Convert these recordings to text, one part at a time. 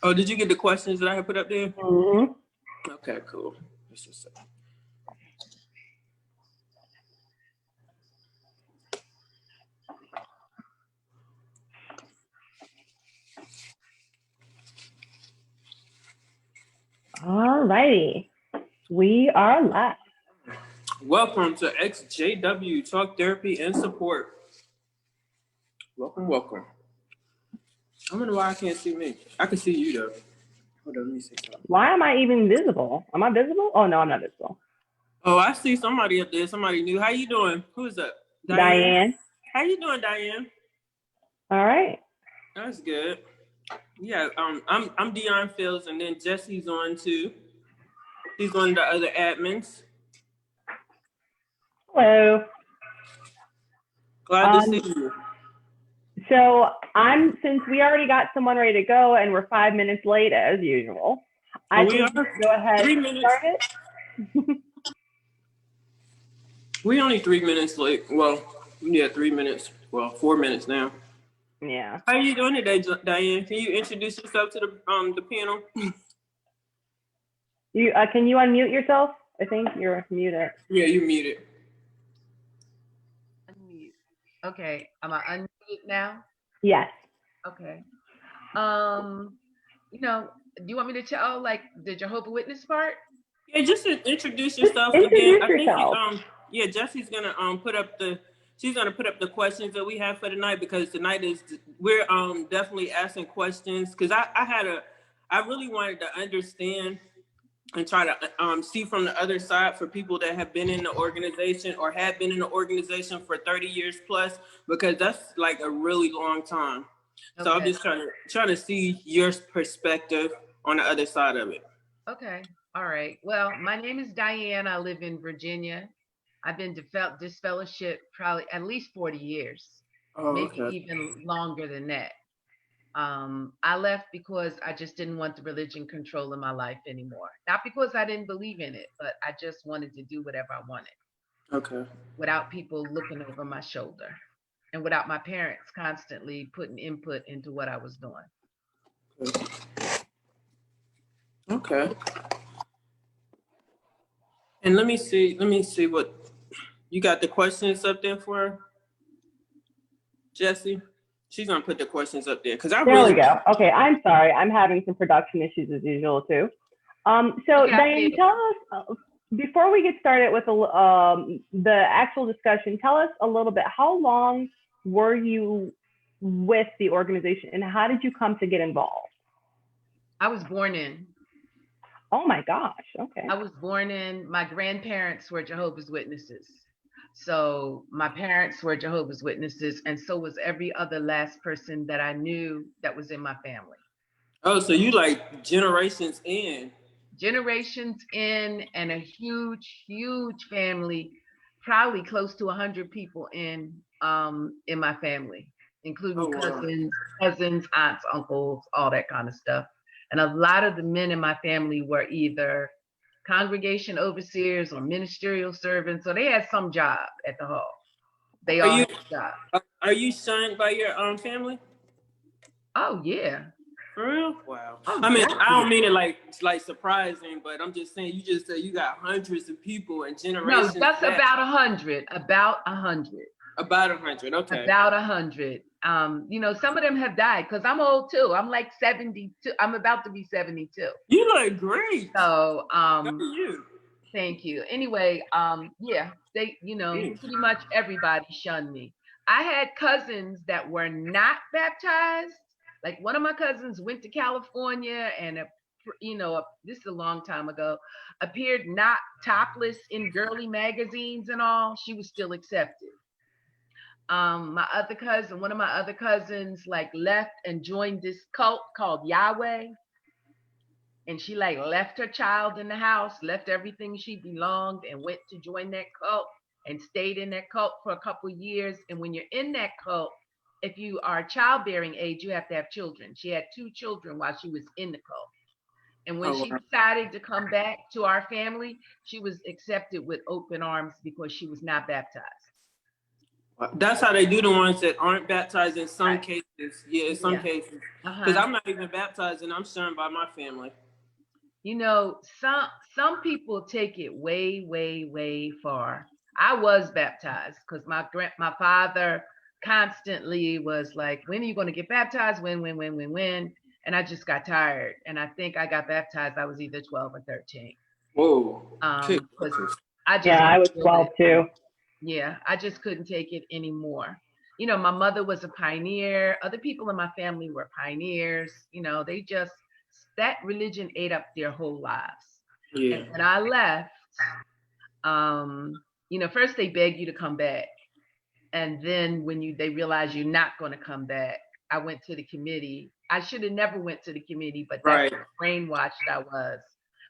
Oh, did you get the questions that I had put up there? Mm-hmm. Okay, cool. Let's just say. All righty. We are live. Welcome to XJW Talk Therapy and Support. Welcome. I wonder why I can't see me. I can see you though. Hold on, let me see something. Why am I even visible? Am I visible? Oh no, I'm not visible. Oh, I see somebody up there. Somebody new. How you doing? Who's up? Diane. How you doing, Diane? All right. That's good. Yeah, I'm Dion Fields, and then Jesse's on too. He's one of the other admins. Hello. Glad to see you. So since we already got someone ready to go and we're 5 minutes late as usual, I think go ahead 3 and minutes. start it. We only 3 minutes late. Well, yeah, 3 minutes. Well, 4 minutes now. Yeah. How are you doing today, Diane? Can you introduce yourself to the panel? You can you unmute yourself? I think you're muted. Yeah, you're muted. Unmute. Okay, am I unmuted now? Yes. Okay. Do you want me to tell like the Jehovah Witness part? Yeah, just introduce yourself Introduce again. yourself. I think yeah, Jesse's gonna she's gonna put up the questions that we have for tonight, because tonight we're definitely asking questions, because I really wanted to understand and try to see from the other side for people that have been in the organization or have been in the organization for 30 years plus, because that's like a really long time. Okay. So I'm just trying to see your perspective on the other side of it. Okay. All right. Well, my name is Diane. I live in Virginia. I've been disfellowship probably at least 40 years, maybe even longer than that. I left because I just didn't want the religion controlling my life anymore. Not because I didn't believe in it, but I just wanted to do whatever I wanted. Okay. Without people looking over my shoulder, and without my parents constantly putting input into what I was doing. Okay. And let me see what you got, the questions up there for her? Jesse? She's gonna put the questions up there, because there we go. Okay, I'm sorry. I'm having some production issues as usual too. So Diane, tell us before we get started with the actual discussion. Tell us a little bit. How long were you with the organization, and how did you come to get involved? I was born in. Oh my gosh. Okay. I was born in. My grandparents were Jehovah's Witnesses. So my parents were Jehovah's Witnesses, and so was every other last person that I knew that was in my family. Oh, so you like generations in. Generations in, and a huge family, probably close to 100 people in my family, including cousins, aunts, uncles, all that kind of stuff. And a lot of the men in my family were either congregation overseers or ministerial servants, so they had some job at the hall. They all had a job. Are you shunned by your family? Oh yeah. For real? Wow. Oh, I mean, I don't mean it like surprising, but I'm just saying, you just said you got hundreds of people and generations. No, that's about 100. About 100. About 100. Okay. About 100. Some of them have died, because I'm old too. I'm like 72. I'm about to be 72. You look great. So, how are you? Thank you. Anyway, yeah, they, pretty much everybody shunned me. I had cousins that were not baptized. Like one of my cousins went to California and, this is a long time ago, appeared not topless in girly magazines and all. She was still accepted. One of my other cousins like left and joined this cult called Yahweh. And she like left her child in the house, left everything she belonged, and went to join that cult and stayed in that cult for a couple of years. And when you're in that cult, if you are childbearing age, you have to have children. She had 2 children while she was in the cult. And when she decided to come back to our family, she was accepted with open arms because she was not baptized. That's how they do the ones that aren't baptized in some cases. Yeah, in some Yeah. cases. Because I'm not even baptized and I'm shunned by my family. You know, some people take it way, way, way far. I was baptized because my father constantly was like, "When are you going to get baptized? When?" And I just got tired, and I think I got baptized. I was either 12 or 13. Whoa. Because I just Yeah, I was feel 12 it. too. Yeah, I just couldn't take it anymore. You know, my mother was a pioneer. Other people in my family were pioneers. You know, that religion ate up their whole lives. Yeah. And when I left, you know, first they beg you to come back. And then when they realize you're not going to come back, I went to the committee. I should have never went to the committee, but that's how brainwashed I was.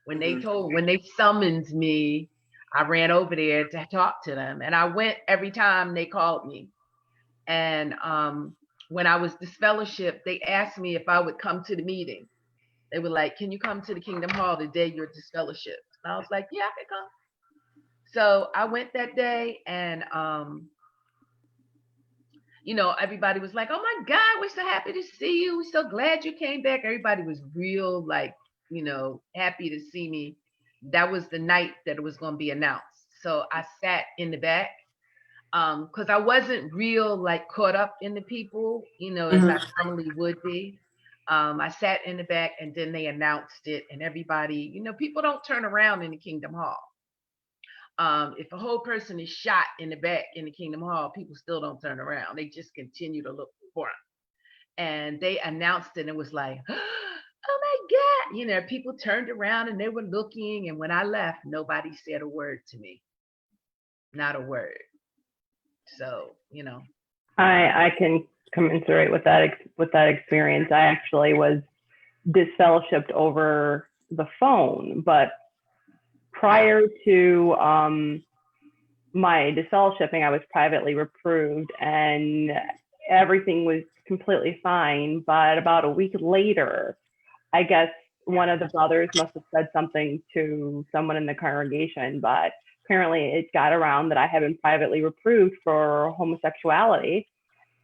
When they summoned me, I ran over there to talk to them, and I went every time they called me. And when I was disfellowshipped, they asked me if I would come to the meeting. They were like, "Can you come to the Kingdom Hall the day you're disfellowshipped?" And I was like, "Yeah, I can come." So I went that day, and you know, everybody was like, "Oh my God, we're so happy to see you. We're so glad you came back." Everybody was real, like, you know, happy to see me. That was the night that it was going to be announced. So I sat in the back because I wasn't real, like, caught up in the people, you know, as I normally would be. I sat in the back, and then they announced it, and everybody, you know, people don't turn around in the Kingdom Hall. If a whole person is shot in the back in the Kingdom Hall, people still don't turn around. They just continue to look for him. And they announced it, and it was like, "Oh my God." You know, people turned around and they were looking. And when I left, nobody said a word to me. Not a word. So, you know. I can commiserate with that experience. I actually was disfellowshipped over the phone, but prior to my disfellowshipping, I was privately reproved, and everything was completely fine. But about a week later, I guess one of the brothers must have said something to someone in the congregation, but apparently it got around that I had been privately reproved for homosexuality,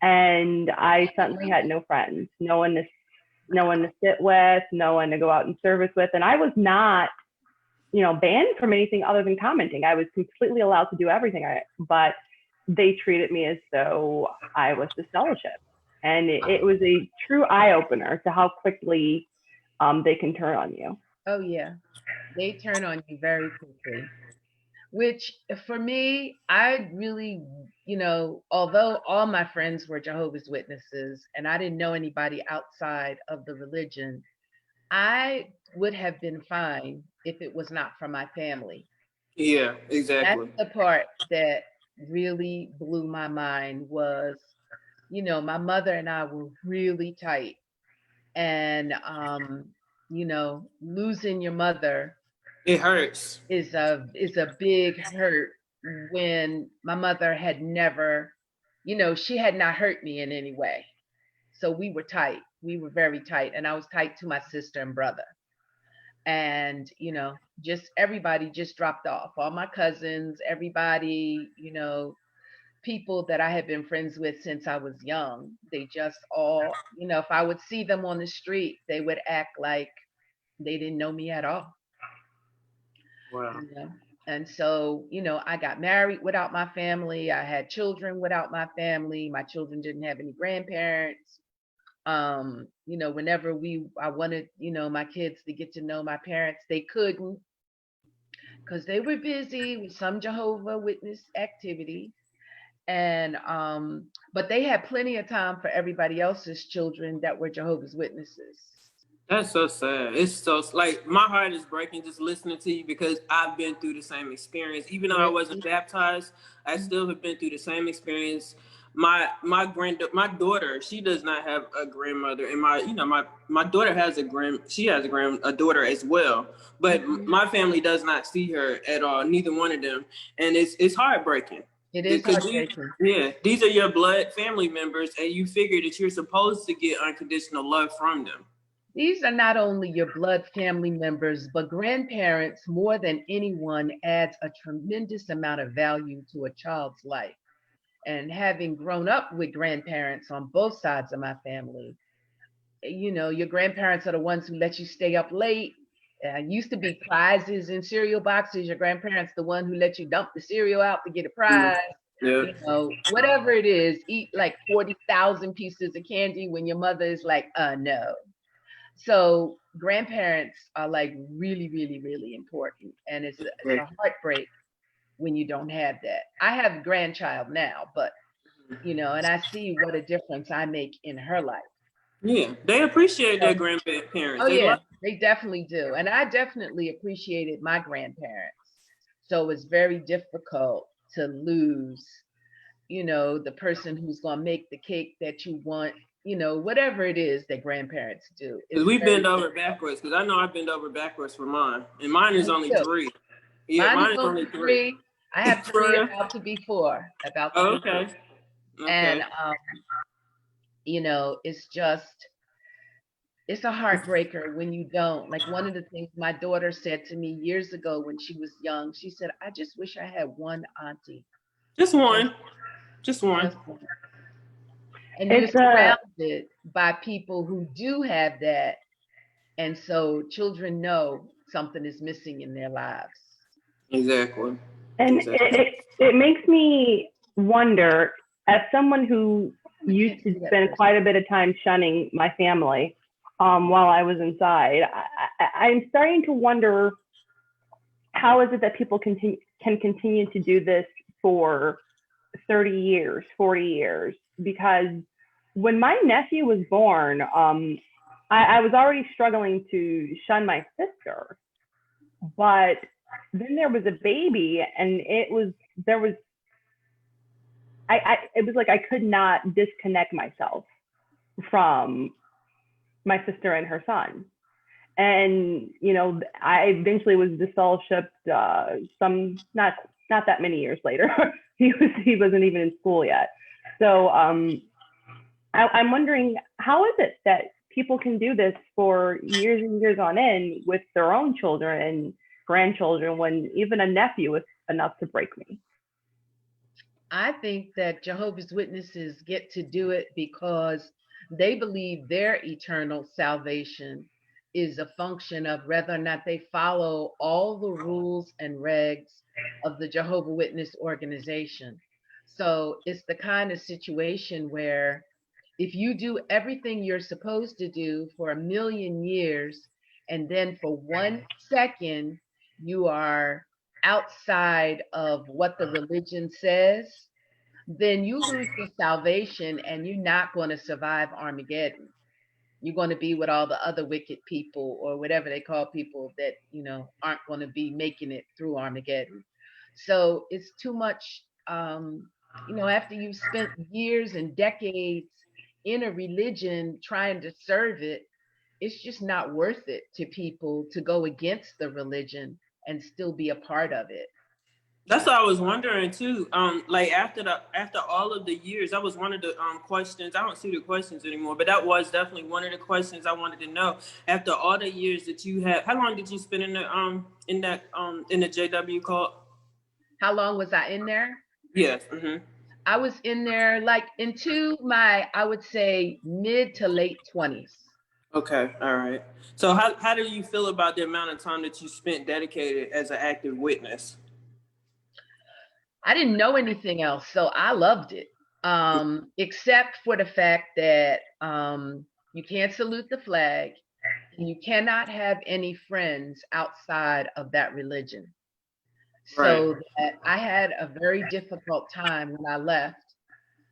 and I suddenly had no friends, no one to sit with, no one to go out and service with, and I was not, you know, banned from anything other than commenting. I was completely allowed to do everything, but they treated me as though I was disfellowship, and it was a true eye opener to how quickly they can turn on you. Oh, yeah. They turn on you very quickly. Which for me, I really, you know, although all my friends were Jehovah's Witnesses and I didn't know anybody outside of the religion, I would have been fine if it was not for my family. Yeah, That's exactly. the part that really blew my mind was, you know, my mother and I were really tight. And you know, losing your mother It hurts. is a big hurt when my mother had never, you know, she had not hurt me in any way. So we were tight. We were very tight. And I was tight to my sister and brother. And, you know, just everybody just dropped off. All my cousins, everybody, you know, people that I had been friends with since I was young. They just all, you know, if I would see them on the street, they would act like they didn't know me at all. Wow. You know? And so, you know, I got married without my family. I had children without my family. My children didn't have any grandparents. You know, whenever I wanted, you know, my kids to get to know my parents, they couldn't because they were busy with some Jehovah Witness activity. And but they had plenty of time for everybody else's children that were Jehovah's Witnesses. That's so sad. It's so, like, my heart is breaking just listening to you because I've been through the same experience. Even though I wasn't baptized, I still have been through the same experience. My daughter, she does not have a grandmother, and my daughter has a daughter as well. But my family does not see her at all, neither one of them, and it's heartbreaking. It is heartbreaking. These are your blood family members, and you figure that you're supposed to get unconditional love from them. These are not only your blood family members, but grandparents more than anyone adds a tremendous amount of value to a child's life. And having grown up with grandparents on both sides of my family, you know, your grandparents are the ones who let you stay up late. Used to be prizes in cereal boxes. Your grandparents the one who let you dump the cereal out to get a prize. Yeah. You know, whatever it is, eat like 40,000 pieces of candy when your mother is like, no. So grandparents are like really, really, really important. And it's a heartbreak when you don't have that. I have a grandchild now, but you know, and I see what a difference I make in her life. Yeah, they appreciate their So, grandparents. oh They yeah, love. they definitely do. And I definitely appreciated my grandparents. So it's very difficult to lose, you know, the person who's going to make the cake that you want, you know, whatever it is that grandparents do. Because It's we very bend over difficult. backwards. Because I know I bend over backwards for mine, and mine is Me only too. 3. Yeah, Mine is mine is only only 3. 3. I have For 3 real? about to be 4, about to Oh, be 4. okay. And Okay. you know, it's just it's a heartbreaker when you don't. Like one of the things my daughter said to me years ago when she was young, she said, I just wish I had one auntie. Just Just, one. Just one. just one. And you're It's a surrounded by people who do have that. And so children know something is missing in their lives. Exactly. and Exactly. it makes me wonder, as someone who I used can't to see that spend person. quite a bit of time shunning my family while I was inside, I'm starting to wonder, how is it that people can continue to do this for 30 years, 40 years? Because when my nephew was born, I was already struggling to shun my sister, but then there was a baby, and it was like I could not disconnect myself from my sister and her son. And you know, I eventually was disfellowshipped some not that many years later. He wasn't even in school yet. So I'm wondering, how is it that people can do this for years and years on end with their own children and grandchildren, when even a nephew is enough to break me? I think that Jehovah's Witnesses get to do it because they believe their eternal salvation is a function of whether or not they follow all the rules and regs of the Jehovah Witness organization. So it's the kind of situation where if you do everything you're supposed to do for a million years, and then for 1 second you are outside of what the religion says, then you lose your salvation and you're not going to survive Armageddon. You're going to be with all the other wicked people, or whatever they call people that, you know, aren't going to be making it through Armageddon. So it's too much, you know, after you've spent years and decades in a religion trying to serve it, it's just not worth it to people to go against the religion and still be a part of it. That's what I was wondering too. Like after all of the years, that was one of the questions. I don't see the questions anymore, but that was definitely one of the questions I wanted to know. After all the years that you have, how long did you spend in the JW cult? How long was I in there? Yes. Mm-hmm. I was in there like into my, I would say, mid to late 20s. Okay. All right. So how do you feel about the amount of time that you spent dedicated as an active witness? I didn't know anything else, so I loved it. Except for the fact that you can't salute the flag and you cannot have any friends outside of that religion. Right. So that I had a very difficult time when I left,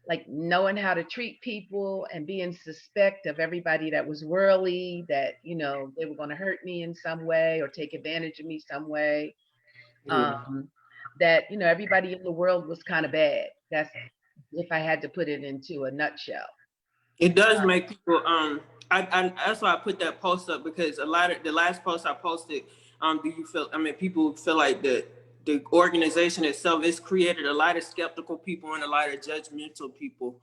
like knowing how to treat people and being suspect of everybody that was worldly, that, you know, they were going to hurt me in some way or take advantage of me some way. Yeah. That, you know, everybody in the world was kind of bad. That's if I had to put it into a nutshell. It does make people I that's why I put that post up, because a lot of the last post I posted, do you feel, I mean, people feel like the organization itself has created a lot of skeptical people and a lot of judgmental people.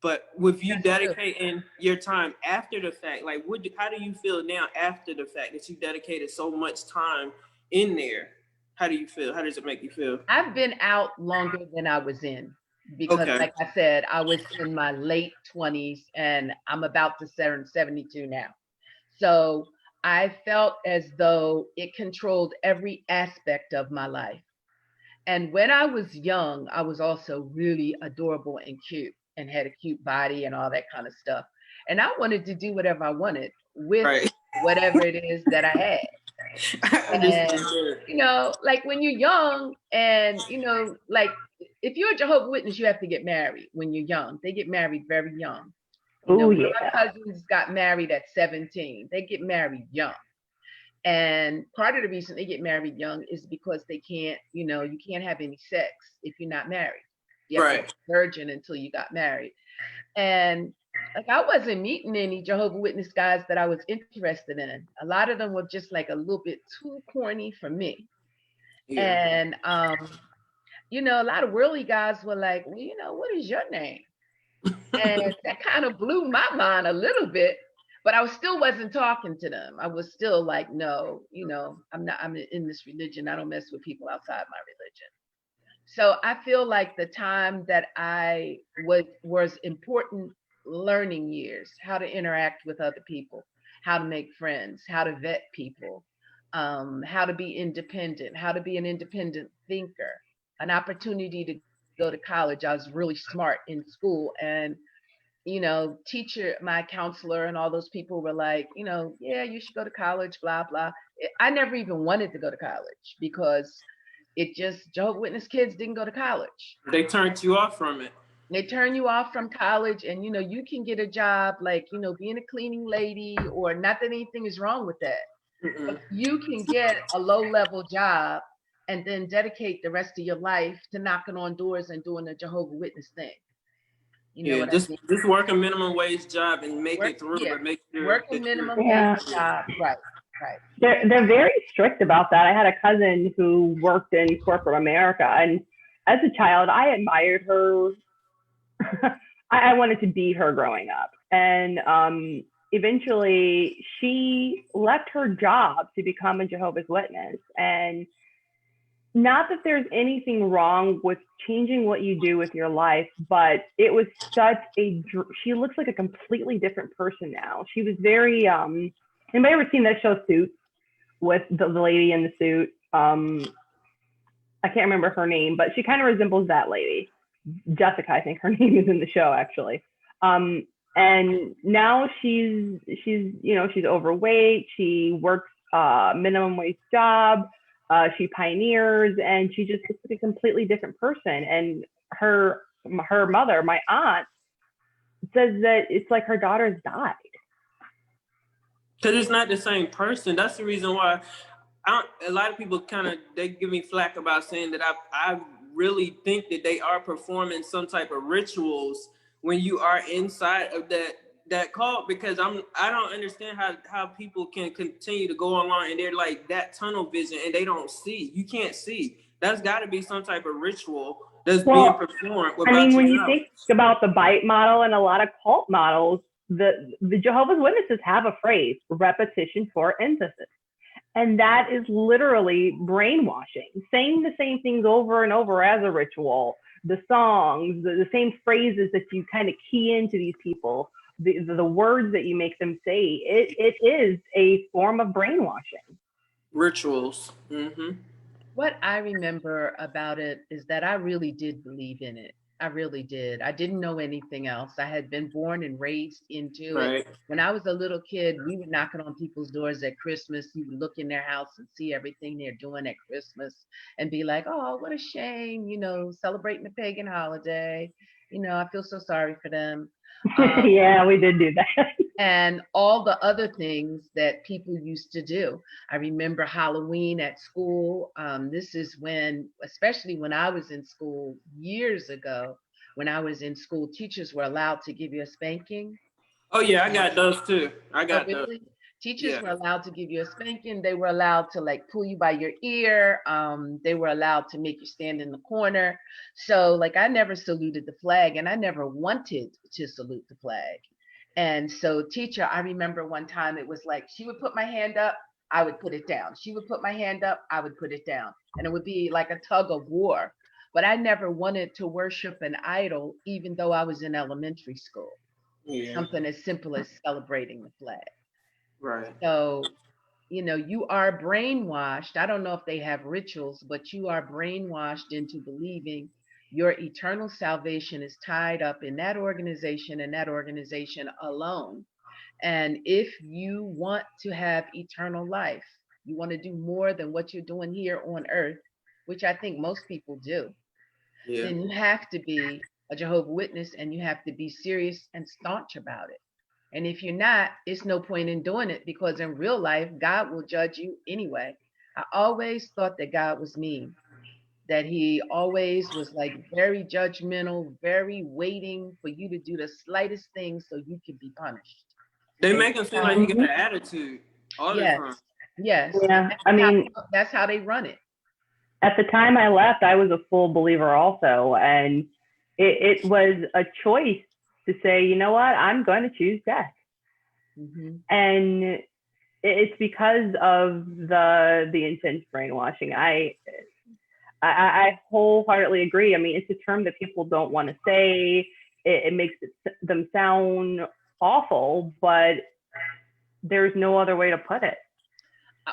But with you That's true. dedicating your time after the fact, like how do you feel now after the fact that you dedicated so much time in there? How do you feel? How does it make you feel? I've been out longer than I was in. because, Okay. like I said, I was in my late 20s and I'm about to turn 72 now. So I felt as though it controlled every aspect of my life. And when I was young, I was also really adorable and cute and had a cute body and all that kind of stuff. And I wanted to do whatever I wanted with Right. whatever it is that I had. I understand And, that. like when you're young and, like if you're a Jehovah's Witness, you have to get married when you're young. They get married very young. Oh One of yeah. my cousins got married at 17. They get married young. And part of the reason they get married young is because they can't, you can't have any sex if you're not married. You have to be Right. a virgin until you got married. And like I wasn't meeting any Jehovah Witness guys that I was interested in. A lot of them were just like a little bit too corny for me. Yeah. And a lot of worldly guys were like, well, what is your name? And that kind of blew my mind a little bit, but I still wasn't talking to them. I was still like, no, I'm in this religion. I don't mess with people outside my religion. So I feel like the time that I was important learning years, how to interact with other people, how to make friends, how to vet people, how to be independent, how to be an independent thinker, an opportunity to go to college. I was really smart in school, and teacher, my counselor, and all those people were like, yeah, you should go to college, blah, blah. I never even wanted to go to college because Jehovah's Witness kids didn't go to college. They turned you off from it. They turn you off from college, and you can get a job like, being a cleaning lady, or not that anything is wrong with that. Mm-mm. But you can get a low-level job and then dedicate the rest of your life to knocking on doors and doing a Jehovah's Witness thing. You know Yeah, what I just mean? just work a minimum wage job and make it through, Yeah, but make sure work a that you're. minimum wage Yeah. job. Right, right. They're very strict about that. I had a cousin who worked in corporate America, and as a child, I admired her. I wanted to be her growing up, and eventually she left her job to become a Jehovah's Witness. And not that there's anything wrong with changing what you do with your life, but it was such a. She looks like a completely different person now. She was very. Anybody ever seen that show Suits with the lady in the suit? I can't remember her name, but she kind of resembles that lady. Jessica, I think her name is in the show actually. And now she's overweight. She works minimum wage job. She pioneers, and she just looks like a completely different person. And her mother, my aunt, says that it's like her daughter's died. Because it's not the same person. That's the reason why a lot of people they give me flack about saying that I really think that they are performing some type of rituals when you are inside of that cult, because I don't understand how people can continue to go along and they're like that tunnel vision and they don't see. You can't see. That's got to be some type of ritual that's being performed without when your you knowledge. think about the bite model and a lot of cult models, the Jehovah's Witnesses have a phrase: repetition for emphasis. And that is literally brainwashing, saying the same things over and over as a ritual, the songs, the same phrases that you kind of key into these people, the words that you make them say. It is a form of brainwashing. Rituals. Mm-hmm. What I remember about it is that I really did believe in it. I really did. I didn't know anything else. I had been born and raised into it. Right. When I was a little kid, we were knocking on people's doors at Christmas. You would look in their house and see everything they're doing at Christmas and be like, oh, what a shame, celebrating a pagan holiday. I feel so sorry for them. Yeah, we did do that. And all the other things that people used to do. I remember Halloween at school. This is especially when I was in school years ago, when I was in school, teachers were allowed to give you a spanking. Oh yeah, I got those too. I Oh, got those. really? Teachers Yeah. were allowed to give you a spanking. They were allowed to like pull you by your ear. They were allowed to make you stand in the corner. So like I never saluted the flag, and I never wanted to salute the flag. And so teacher, I remember one time it was like she would put my hand up, I would put it down. She would put my hand up, I would put it down. And it would be like a tug of war. but I never wanted to worship an idol, even though I was in elementary school. Yeah. Something as simple as celebrating the flag. Right. So, you are brainwashed. I don't know if they have rituals, but you are brainwashed into believing your eternal salvation is tied up in that organization and that organization alone. And if you want to have eternal life, you want to do more than what you're doing here on earth, which I think most people do, Yeah. then you have to be a Jehovah's Witness and you have to be serious and staunch about it. And if you're not, it's no point in doing it, because in real life, God will judge you anyway. I always thought that God was mean, that he always was like very judgmental, very waiting for you to do the slightest thing so you can be punished. They And make him seem like he got an attitude all the yes, time. yes. Yeah, I mean, That's how they run it. at the time I left, I was a full believer also, and it was a choice to say, you know what, I'm going to choose death, and it's because of the intense brainwashing. I wholeheartedly agree. I mean, it's a term that people don't want to say. It makes them sound awful, but there's no other way to put it.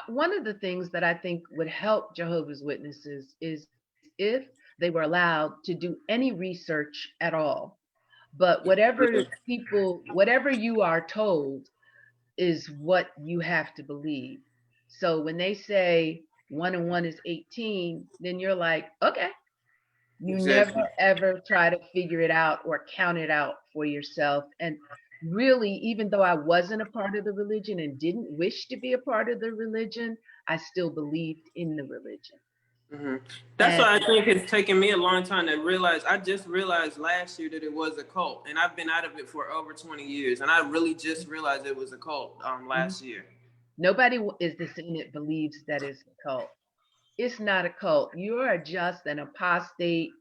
One of the things that I think would help Jehovah's Witnesses is if they were allowed to do any research at all. But whatever you are told is what you have to believe. So when they say 1 and 1 is 18, then you're like, okay. You Exactly. never ever try to figure it out or count it out for yourself. And really, even though I wasn't a part of the religion and didn't wish to be a part of the religion, I still believed in the religion. Mm-hmm. That's And why I think it's taken me a long time to realize. I just realized last year that it was a cult, and I've been out of it for over 20 years, and I really just realized it was a cult last year. Nobody is the same that believes that it's a cult. It's not a cult. You are just an apostate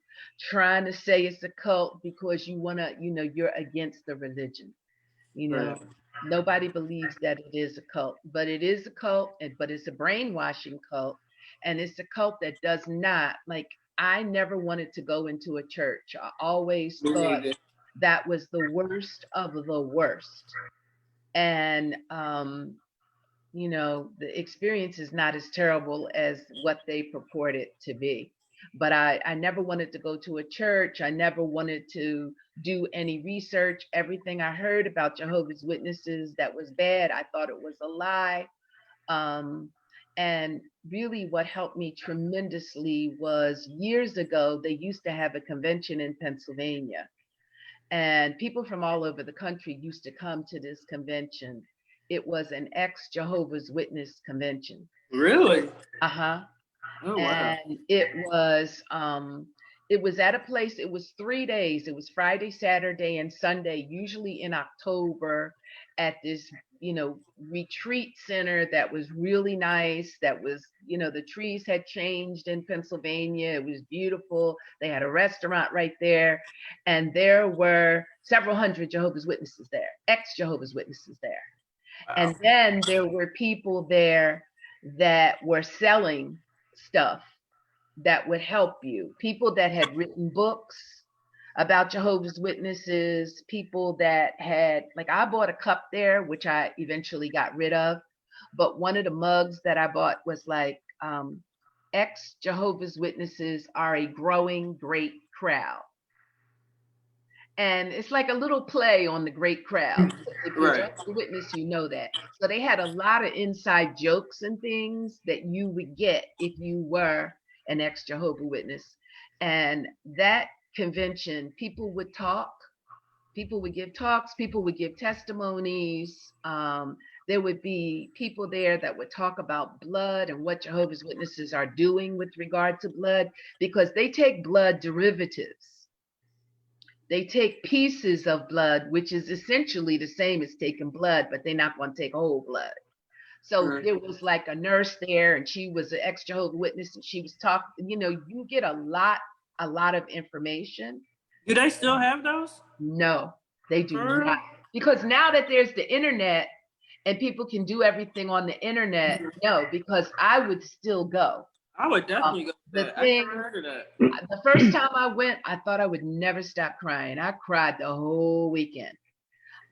trying to say it's a cult because you want to, you're against the religion. Right. Nobody believes that it is a cult, but it is a cult, but it's a brainwashing cult. And it's a cult that does not, like, I never wanted to go into a church. I always thought that was the worst of the worst. And, the experience is not as terrible as what they purport it to be. But I never wanted to go to a church. I never wanted to do any research. Everything I heard about Jehovah's Witnesses that was bad, I thought it was a lie. And really what helped me tremendously was years ago, they used to have a convention in Pennsylvania. And people from all over the country used to come to this convention. It was an ex-Jehovah's Witness convention. Really? Uh-huh. Oh, wow. And it was at a place, it was 3 days. It was Friday, Saturday, and Sunday, usually in October, at this, retreat center that was really nice. That was, the trees had changed in Pennsylvania. It was beautiful. They had a restaurant right there. And there were several hundred Jehovah's Witnesses there, ex-Jehovah's Witnesses there. Wow. And then there were people there that were selling stuff that would help you. People that had written books about Jehovah's Witnesses, people that had, like, I bought a cup there, which I eventually got rid of. But one of the mugs that I bought was like, ex-Jehovah's Witnesses are a growing great crowd. And it's like a little play on the great crowd. If you're Right. just a witness, you know that. So they had a lot of inside jokes and things that you would get if you were an ex-Jehovah's Witness. And that convention, people would talk, people would give talks, people would give testimonies. There would be people there that would talk about blood and what Jehovah's Witnesses are doing with regard to blood, because they take blood derivatives. They take pieces of blood, which is essentially the same as taking blood, but they're not going to take whole blood. So there was like a nurse there, and she was an ex-Jehovah's Witness, and she was talking, you get a lot of information. Do they still have those? No, they do not. Because now that there's the internet and people can do everything on the internet, no, because I would still go. I would definitely go to The that. thing, I never heard of that. the first time I went, I thought I would never stop crying. I cried the whole weekend.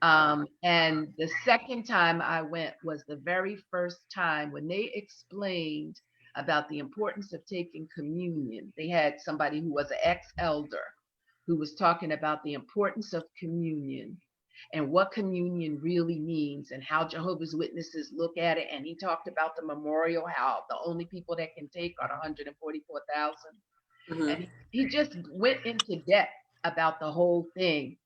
And the second time I went was the very first time when they explained about the importance of taking communion. They had somebody who was an ex-elder who was talking about the importance of communion and what communion really means and how Jehovah's Witnesses look at it. And he talked about the memorial, how the only people that can take are 144,000. And he just went into depth about the whole thing.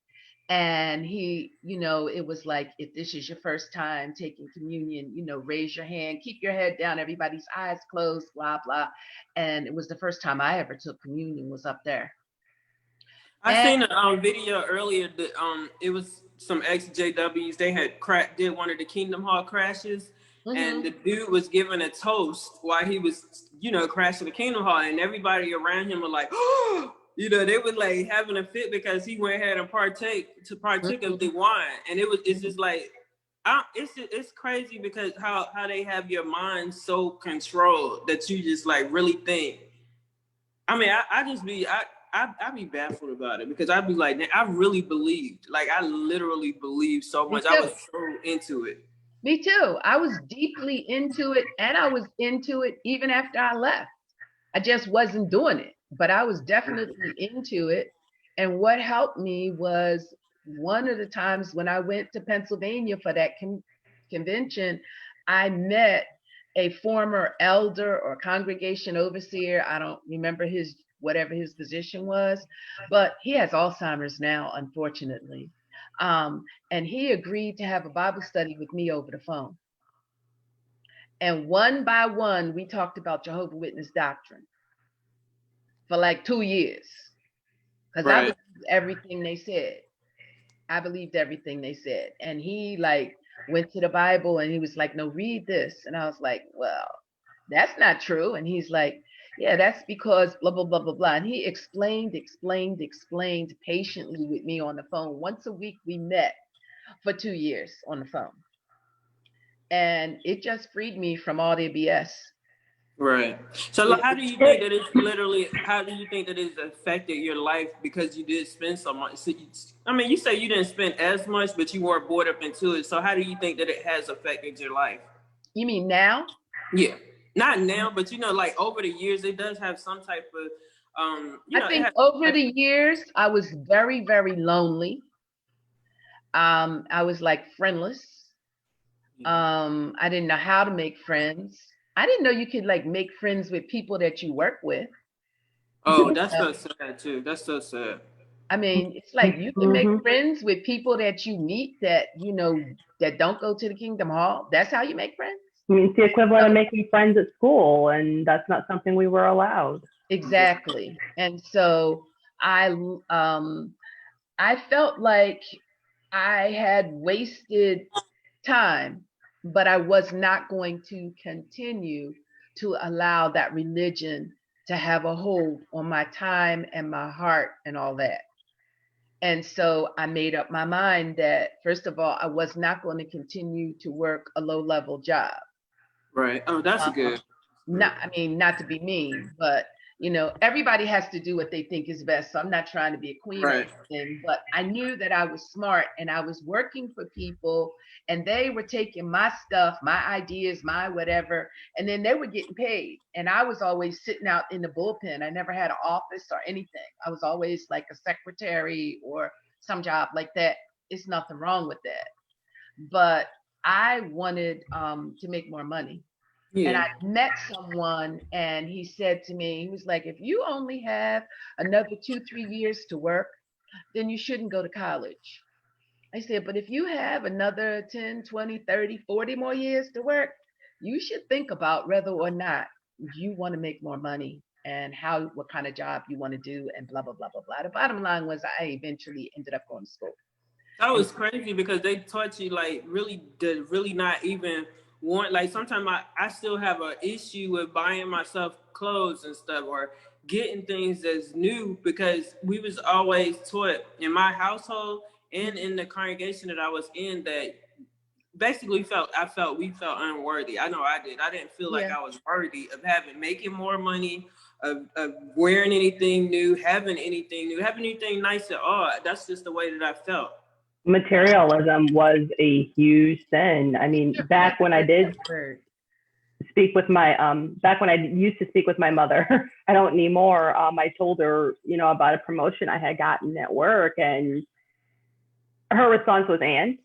And he, it was like, if this is your first time taking communion, raise your hand, keep your head down, everybody's eyes closed, blah, blah. And it was the first time I ever took communion was up there. I seen a video earlier that it was some ex-JWs. They had did one of the Kingdom Hall crashes, and the dude was giving a toast while he was, crashing the Kingdom Hall, and everybody around him were like, oh, they were like having a fit because he went ahead and partook of the wine, and it's just like, it's crazy because how they have your mind so controlled that you just like really think. I mean, I'd be baffled about it because I'd be like, I really believed. Like, I literally believed so much. I was so into it. Me too. I was deeply into it, and I was into it even after I left. I just wasn't doing it, but I was definitely into it. And what helped me was one of the times when I went to Pennsylvania for that convention, I met a former elder or congregation overseer. I don't remember whatever his position was, but he has Alzheimer's now, unfortunately. And he agreed to have a Bible study with me over the phone. And one by one, we talked about Jehovah's Witness doctrine for like 2 years. Because I believed everything they said. I believed everything they said. And he like went to the Bible and he was like, no, read this. And I was like, well, that's not true. And he's like, yeah, that's because blah, blah, blah, blah, blah. And he explained patiently with me on the phone. Once a week, we met for 2 years on the phone. And it just freed me from all the BS. Right. So how do you think that it's affected your life because you did spend so much? So you say you didn't spend as much, but you weren't bored up into it. So how do you think that it has affected your life? You mean now? Yeah. Not now, but like over the years, it does have some type of, I think over the years, I was very, very lonely. I was like friendless. I didn't know how to make friends. I didn't know you could like make friends with people that you work with. Oh, that's so sad too. That's so sad. I mean, it's like you can make friends with people that you meet that, that don't go to the Kingdom Hall. That's how you make friends. I mean, it's the equivalent of making friends at school, and that's not something we were allowed. Exactly. And so I felt like I had wasted time, but I was not going to continue to allow that religion to have a hold on my time and my heart and all that. And so I made up my mind that, first of all, I was not going to continue to work a low-level job. Right. Oh, that's good. Not to be mean, but everybody has to do what they think is best. So I'm not trying to be a queen or anything, but I knew that I was smart and I was working for people and they were taking my stuff, my ideas, my whatever, and then they were getting paid. And I was always sitting out in the bullpen. I never had an office or anything. I was always like a secretary or some job like that. It's nothing wrong with that. But I wanted to make more money. Yeah. And I met someone and he said to me, he was like, if you only have another 2-3 years to work, then you shouldn't go to college. I said, but if you have another 10, 20, 30, 40 more years to work, you should think about whether or not you want to make more money and what kind of job you want to do and blah, blah, blah, blah, blah. The bottom line was I eventually ended up going to school. That was crazy because they taught you like really not even want, like sometimes I still have an issue with buying myself clothes and stuff or getting things that's new because we was always taught in my household and in the congregation that I was in that basically we felt unworthy. I know I did. I didn't feel like I was worthy of making more money, of wearing anything new, having anything nice at all. That's just the way that I felt. Materialism was a huge sin. I mean, back when I did speak with my back when I used to speak with my mother, I don't anymore. I told her, about a promotion I had gotten at work, and her response was, "And?"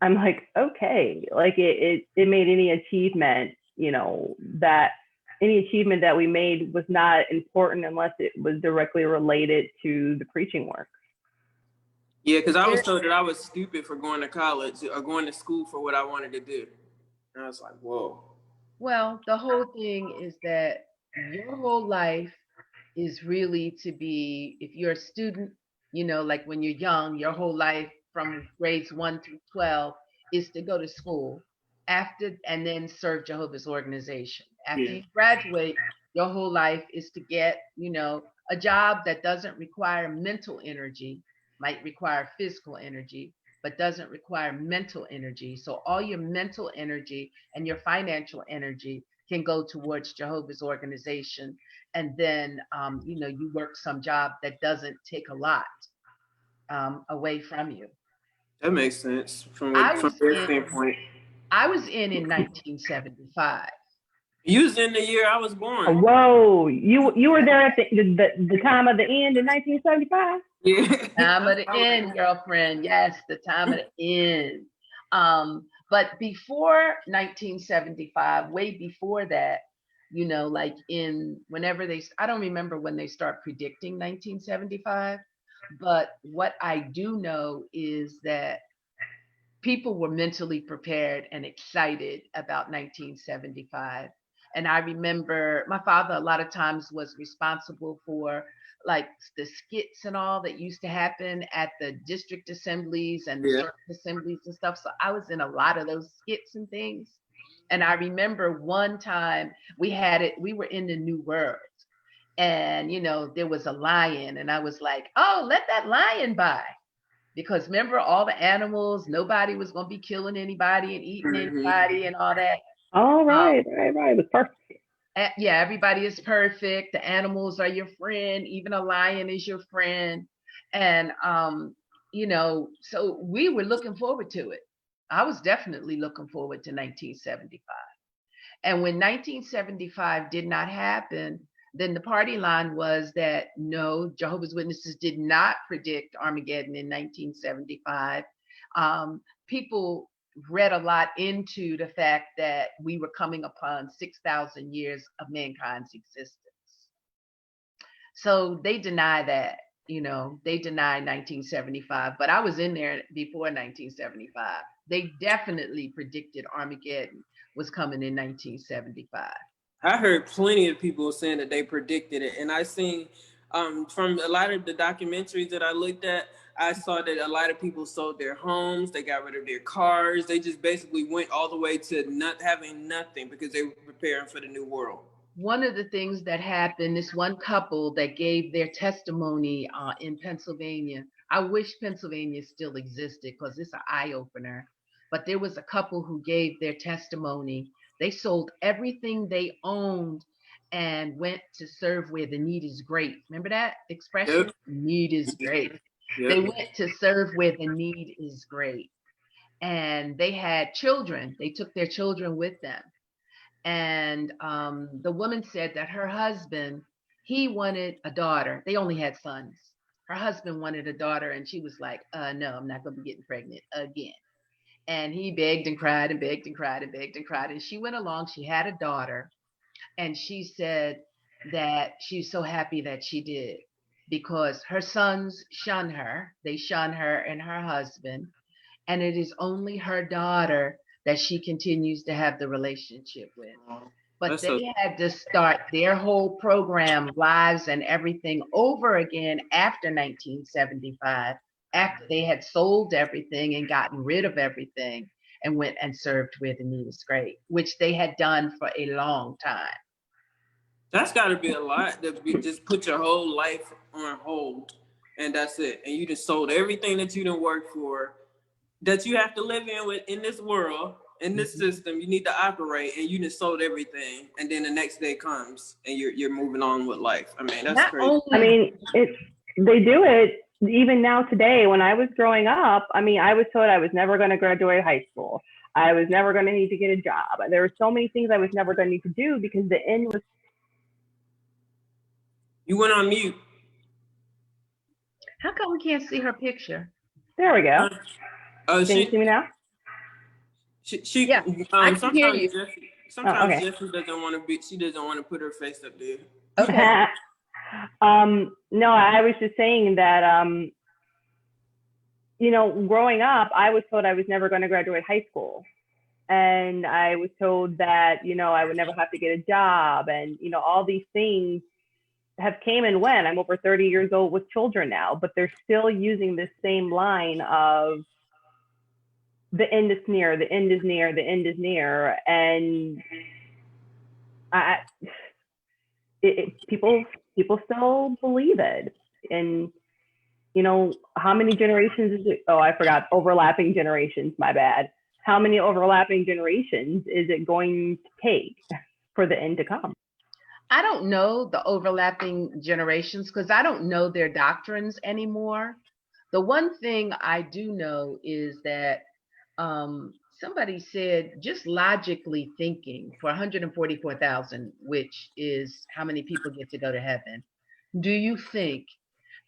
I'm like, okay, like it made any achievement, that any achievement that we made was not important unless it was directly related to the preaching work. Yeah, because I was told that I was stupid for going to college or going to school for what I wanted to do. And I was like, whoa. Well, the whole thing is that your whole life is really to be, if you're a student, like when you're young, your whole life from grades 1 through 12 is to go to school and then serve Jehovah's organization. After you graduate, your whole life is to get, a job that doesn't require mental energy, might require physical energy, but doesn't require mental energy. So all your mental energy and your financial energy can go towards Jehovah's organization. And then, you work some job that doesn't take a lot away from you. That makes sense from their standpoint. I was in 1975. You was in the year I was born. Whoa, you were there at the time of the end in 1975? Yeah. Time of the end, girlfriend. Yes, the time of the end. But before 1975, way before that, like I don't remember when they start predicting 1975, but what I do know is that people were mentally prepared and excited about 1975. And I remember my father a lot of times was responsible for like the skits and all that used to happen at the district assemblies and the circuit assemblies and stuff. So I was in a lot of those skits and things. And I remember one time we were in the New World, and there was a lion, and I was like, oh, let that lion by. Because remember, all the animals, nobody was going to be killing anybody and eating anybody and all that. Oh, right. It was perfect. Yeah, everybody is perfect. The animals are your friend. Even a lion is your friend. And, so we were looking forward to it. I was definitely looking forward to 1975. And when 1975 did not happen, then the party line was that no, Jehovah's Witnesses did not predict Armageddon in 1975. People read a lot into the fact that we were coming upon 6,000 years of mankind's existence. So they deny that, they deny 1975, but I was in there before 1975. They definitely predicted Armageddon was coming in 1975. I heard plenty of people saying that they predicted it. And I seen from a lot of the documentaries that I looked at, I saw that a lot of people sold their homes, they got rid of their cars, they just basically went all the way to not having nothing because they were preparing for the new world. One of the things that happened, this one couple that gave their testimony in Pennsylvania, I wish Pennsylvania still existed because it's an eye-opener, but there was a couple who gave their testimony. They sold everything they owned and went to serve where the need is great. Remember that expression? Yep. Need is great. Yep. They went to serve where the need is great. And they had children. They took their children with them. And the woman said that her husband, he wanted a daughter. They only had sons. Her husband wanted a daughter, and she was like, no, I'm not going to be getting pregnant again. And he begged and cried and begged and cried and begged and cried. And she went along. She had a daughter. And she said that she's so happy that she did because her sons shun her. They shun her and her husband. And it is only her daughter that she continues to have the relationship with. But they had to start their whole program, lives and everything over again after 1975, after they had sold everything and gotten rid of everything and went and served where the need is great, which they had done for a long time. That's got to be a lot to just put your whole life on hold and that's it. And you just sold everything that you didn't work for that you have to live in this world, in this system. You need to operate, and you just sold everything, and then the next day comes, and you're moving on with life. I mean, that's Not crazy. only I mean, they do it even now today. When I was growing up, I mean, I was told I was never going to graduate high school. I was never going to need to get a job. There were so many things I was never going to need to do because the end was. You went on mute. how come we can't see her picture? There we go. Oh, Can you see me now? She Yeah, I can hear sometimes you. sometimes Okay. Jeffrey doesn't want to be. She doesn't want to put her face up there. Okay. No, I was just saying that, you know, growing up, I was told I was never going to graduate high school. And I was told that, you know, I would never have to get a job. And, you know, all these things have came and went. I'm over 30 years old with children now, but they're still using this same line of the end is near, the end is near, the end is near. And people still believe it. And you know, how many generations is it? Oh, I forgot. Overlapping generations, my bad. How many overlapping generations is it going to take for the end to come? I don't know the overlapping generations because I don't know their doctrines anymore. The one thing I do know is that somebody said, just logically thinking, for 144,000, which is how many people get to go to heaven, do you think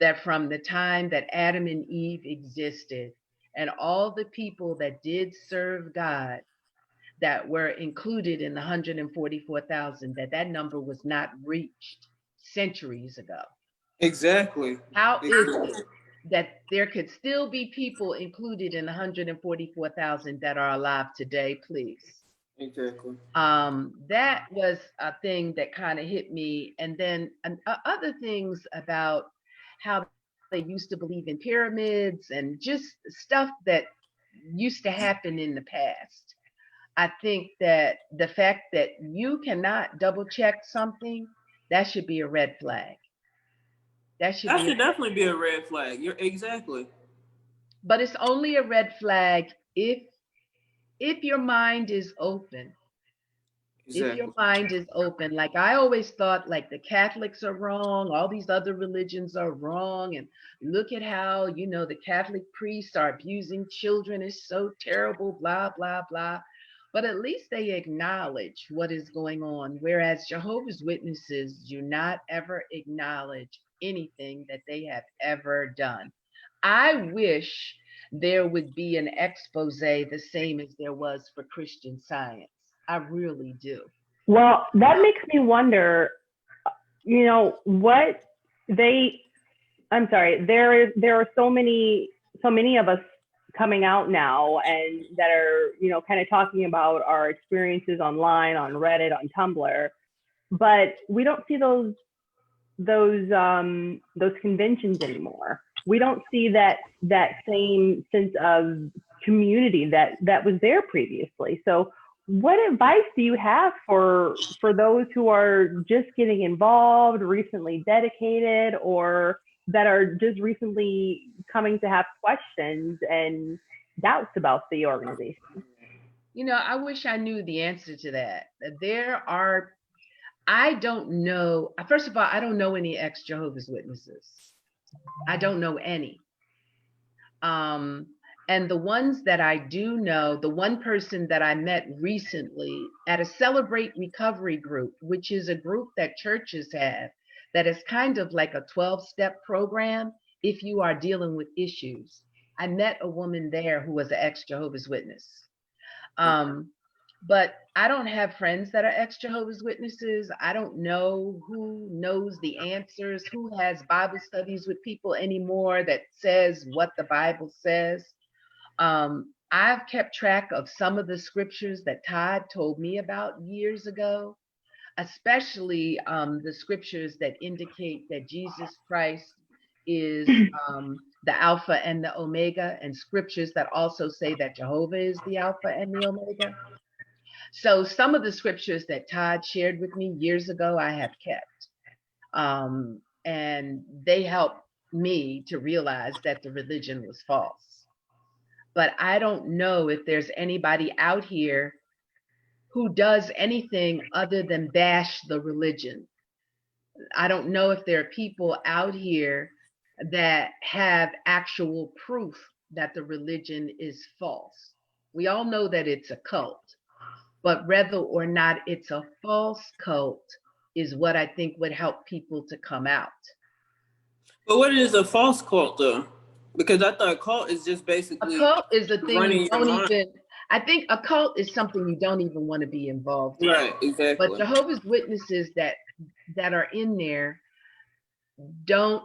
that from the time that Adam and Eve existed and all the people that did serve God that were included in the 144,000, that number was not reached centuries ago? Exactly. How is it that there could still be people included in the 144,000 that are alive today, please? Exactly. That was a thing that kind of hit me. And then other things about how they used to believe in pyramids and just stuff that used to happen in the past. I think that the fact that you cannot double check something, that should be a red flag. That should That be, should definitely be a red flag. You're exactly. but it's only a red flag if your mind is open. If your Exactly. mind is open, like I always thought, like the Catholics are wrong, all these other religions are wrong, and look at how, you know, the Catholic priests are abusing children, is so terrible, blah, blah, blah. But at least they acknowledge what is going on, whereas Jehovah's Witnesses do not ever acknowledge anything that they have ever done. I wish there would be an expose the same as there was for Christian Science. I really do. Well, that makes me wonder, you know, what they, I'm sorry, there are so many of us coming out now and that are, you know, kind of talking about our experiences online, on Reddit, on Tumblr, but we don't see those conventions anymore. We don't see that same sense of community that was there previously. So what advice do you have for those who are just getting involved, recently dedicated, or that are just recently coming to have questions and doubts about the organization? You know, I wish I knew the answer to that. I don't know. First of all, I don't know any ex Jehovah's Witnesses. I don't know any. Um, and the ones that I do know, the one person that I met recently at a Celebrate Recovery group, which is a group that churches have, that is kind of like a 12-step program if you are dealing with issues. I met a woman there who was an ex Jehovah's Witness. But I don't have friends that are ex Jehovah's Witnesses. I don't know who knows the answers, who has Bible studies with people anymore that says what the Bible says. I've kept track of some of the scriptures that Todd told me about years ago, especially the scriptures that indicate that Jesus Christ is the Alpha and the Omega, and scriptures that also say that Jehovah is the Alpha and the Omega. So some of the scriptures that Todd shared with me years ago, I have kept. And they helped me to realize that the religion was false. but I don't know if there's anybody out here who does anything other than bash the religion. I don't know if there are people out here that have actual proof that the religion is false. We all know that it's a cult, but whether or not it's a false cult is what I think would help people to come out. But what is a false cult though? Because I thought cult is just basically A cult is a thing you running your don't mind. even, I think a cult is something you don't even want to be involved in. Right, exactly. But Jehovah's Witnesses that are in there don't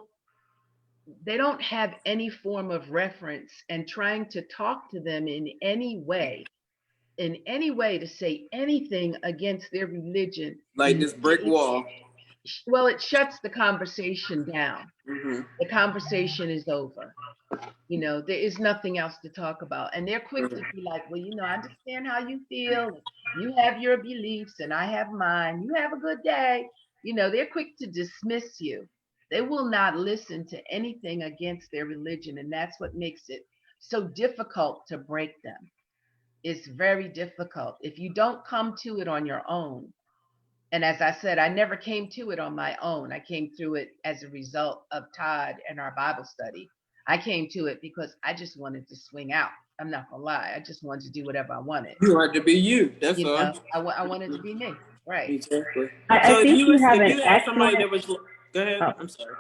have any form of reference, and trying to talk to them in any way to say anything against their religion, like this brick wall. well, it shuts the conversation down. Mm-hmm. The conversation is over. You know, there is nothing else to talk about. And they're quick to be like, well, you know, I understand how you feel. You have your beliefs and I have mine. You have a good day. You know, they're quick to dismiss you. They will not listen to anything against their religion. And that's what makes it so difficult to break them. It's very difficult. If you don't come to it on your own, and as I said, I never came to it on my own. I came through it as a result of Todd and our Bible study. I came to it because I just wanted to swing out. I'm not gonna lie. I just wanted to do whatever I wanted. You wanted to be you. That's You all. know, I wanted to be me. Right. Exactly. I think you have an had somebody excellent. that was, go ahead. Oh. I'm sorry.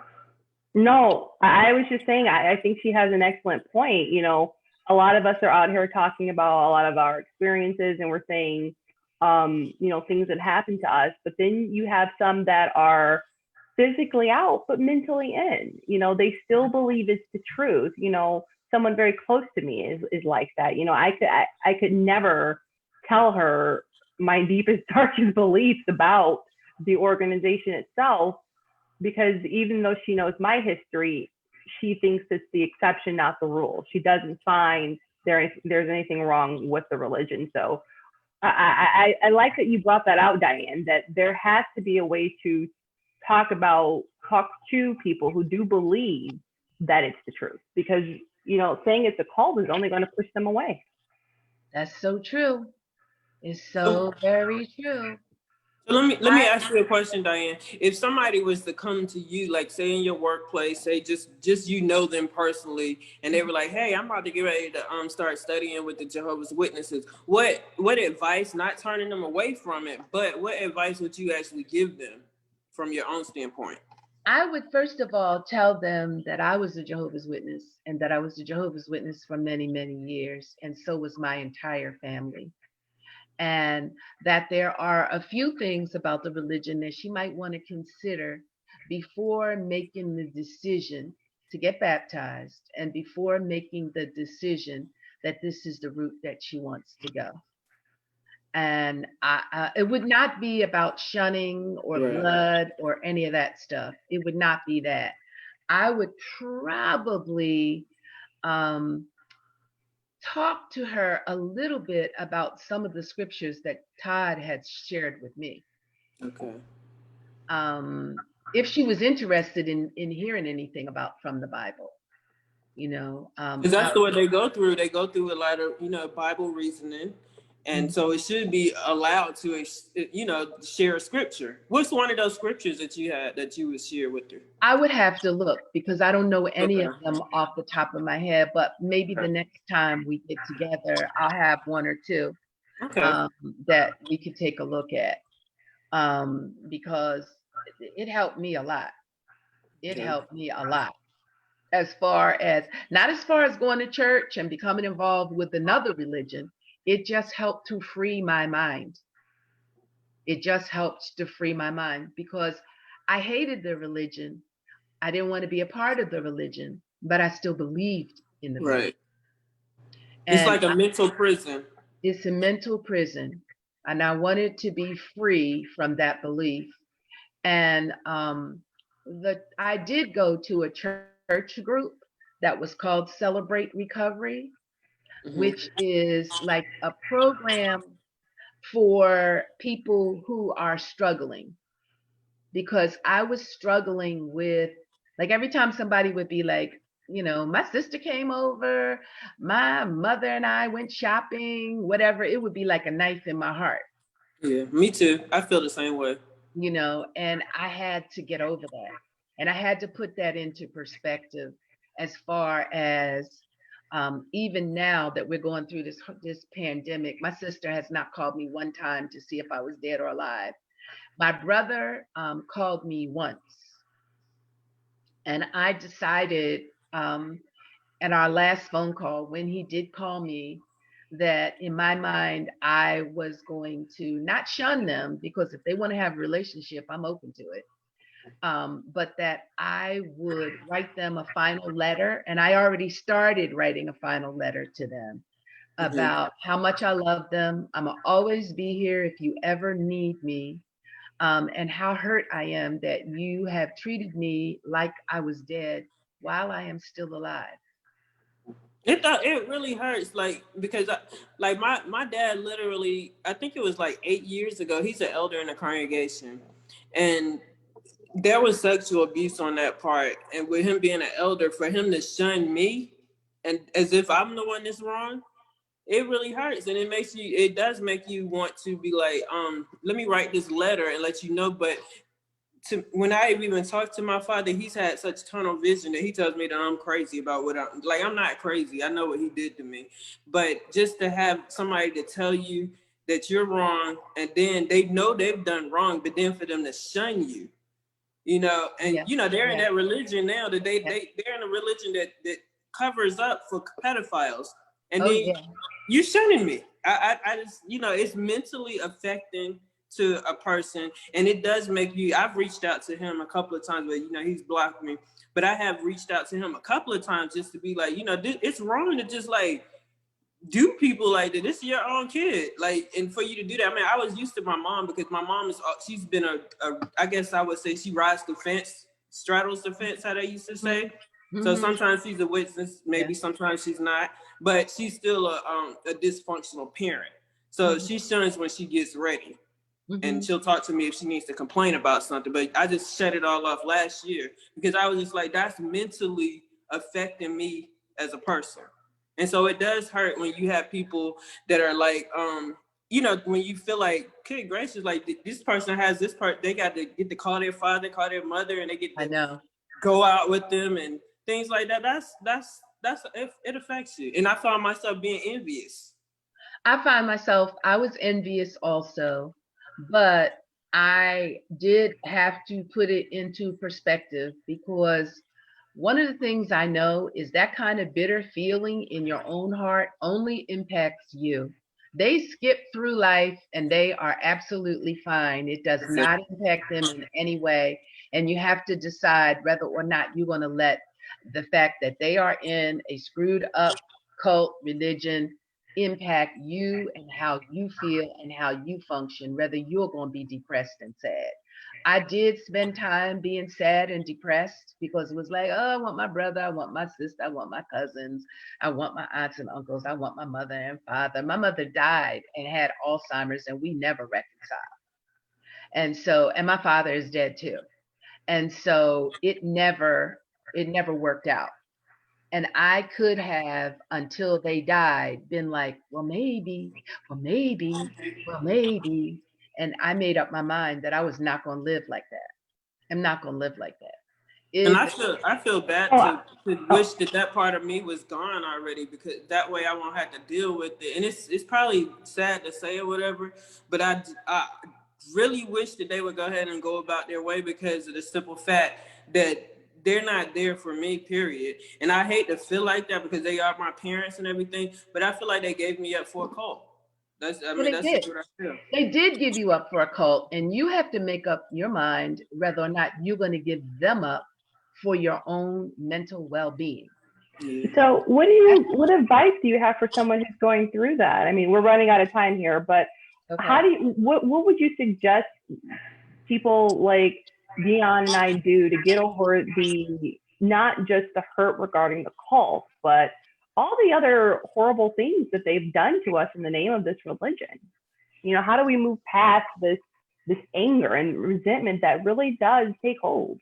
No, I was just saying, I think she has an excellent point. You know, a lot of us are out here talking about a lot of our experiences, and we're saying, you know, things that happen to us. But then you have some that are physically out, but mentally in. You know, they still believe it's the truth. You know, someone very close to me is like that. You know, I could never tell her my deepest, darkest beliefs about the organization itself, because even though she knows my history, she thinks it's the exception, not the rule. She doesn't find there's anything wrong with the religion. So I like that you brought that out, Diane, that there has to be a way to talk to people who do believe that it's the truth, because, you know, saying it's a cult is only going to push them away. That's so true. It's so very true. So let me ask you a question, Diane. If somebody was to come to you, like say in your workplace, say just you know them personally, and they were like, "Hey, I'm about to get ready to start studying with the Jehovah's Witnesses." What advice? Not turning them away from it, but what advice would you actually give them from your own standpoint? I would first of all tell them that I was a Jehovah's Witness, and that I was a Jehovah's Witness for many, many years, and so was my entire family. And that there are a few things about the religion that she might want to consider before making the decision to get baptized, and before making the decision that this is the route that she wants to go. And it would not be about shunning or blood or any of that stuff. It would not be that. I would probably talk to her a little bit about some of the scriptures that Todd had shared with me. Okay. If she was interested in hearing anything about from the Bible, you know, because that's what they go through. They go through a lot of, you know, Bible reasoning, and so it should be allowed to, you know, share a scripture. What's one of those scriptures that you had that you would share with her? I would have to look, because I don't know any of them off the top of my head, but maybe the next time we get together, I'll have one or two that we could take a look at, because it helped me a lot. It helped me a lot. Not as far as going to church and becoming involved with another religion. It just helped to free my mind. It just helped to free my mind, because I hated the religion. I didn't want to be a part of the religion, but I still believed in the religion. It's like a mental prison. It's a mental prison. And I wanted to be free from that belief. And I did go to a church group that was called Celebrate Recovery, which is like a program for people who are struggling. Because I was struggling with, like, every time somebody would be like, you know, my sister came over, my mother and I went shopping, whatever, it would be like a knife in my heart. Yeah, me too. I feel the same way. You know, and I had to get over that. And I had to put that into perspective as far as even now that we're going through this pandemic. My sister has not called me one time to see if I was dead or alive. My brother called me once, and I decided at our last phone call, when he did call me, that in my mind I was going to not shun them, because if they want to have a relationship, I'm open to it. But that I would write them a final letter, and I already started writing a final letter to them Hmm. about how much I love them. I'm gonna always be here if you ever need me, and how hurt I am that you have treated me like I was dead while I am still alive. It really hurts, like, because like my dad literally, I think it was like 8 years ago. He's an elder in the congregation, and there was sexual abuse on that part. And with him being an elder, for him to shun me, and as if I'm the one that's wrong, it really hurts, and it does make you want to be like, let me write this letter and let you know. But when I even talk to my father, he's had such tunnel vision that he tells me that I'm crazy about what I'm like. I'm not crazy. I know what he did to me, but just to have somebody to tell you that you're wrong, and then they know they've done wrong, but then for them to shun you, and Yeah, they're in yeah, that religion now that yeah. they're in a religion that covers up for pedophiles, and Oh then yeah. you shunning me. I just, it's mentally affecting to a person, and it does make you. I've reached out to him a couple of times, but he's blocked me. But I have reached out to him a couple of times just to be like, it's wrong to just like do people like that. This is your own kid, like, and for you to do that. I mean, I was used to my mom because my mom she's been I guess I would say she rides the fence, straddles the fence, how they used to say. So Mm-hmm. sometimes she's a witness, Yeah. maybe sometimes she's not, but she's still a dysfunctional parent. So Mm-hmm. she shuns when she gets ready, and Mm-hmm. she'll talk to me if she needs to complain about something. But I just shut it all off last year because I was just like, that's mentally affecting me as a person. And so it does hurt when you have people that are like, when you feel like, good gracious, like this person has this part, they got to get to call their father, call their mother, and they get I to know. go out with them and things like that. It affects you. And I found myself being envious. I find myself, I was envious also, but I did have to put it into perspective, because one of the things I know is that kind of bitter feeling in your own heart only impacts you. They skip through life and they are absolutely fine. It does not impact them in any way. And you have to decide whether or not you're going to let the fact that they are in a screwed up cult religion impact you and how you feel and how you function, whether you're going to be depressed and sad. I did spend time being sad and depressed, because it was like, oh, I want my brother, I want my sister, I want my cousins, I want my aunts and uncles, I want my mother and father. My mother died and had Alzheimer's, and we never reconciled. And my father is dead too. And so it never worked out. And I could have, until they died, been like, well, maybe, well, maybe, well, maybe. And I made up my mind that I was not going to live like that. I'm not going to live like that. And If I feel bad Oh, to oh, wish that part of me was gone already, because that way I won't have to deal with it. And it's probably sad to say or whatever, but I really wish that they would go ahead and go about their way, because of the simple fact that they're not there for me, period. And I hate to feel like that because they are my parents and everything, but I feel like they gave me up for a cult. well, they That's did. just what I feel. They did give you up for a cult, and you have to make up your mind whether or not you're going to give them up for your own mental well-being. Yeah. so what advice do you have for someone who's going through that? I mean, we're running out of time here, but Okay. what would you suggest people like Dion and I do to get over the, not just the hurt regarding the cult, but all the other horrible things that they've done to us in the name of this religion? How do we move past this anger and resentment that really does take hold?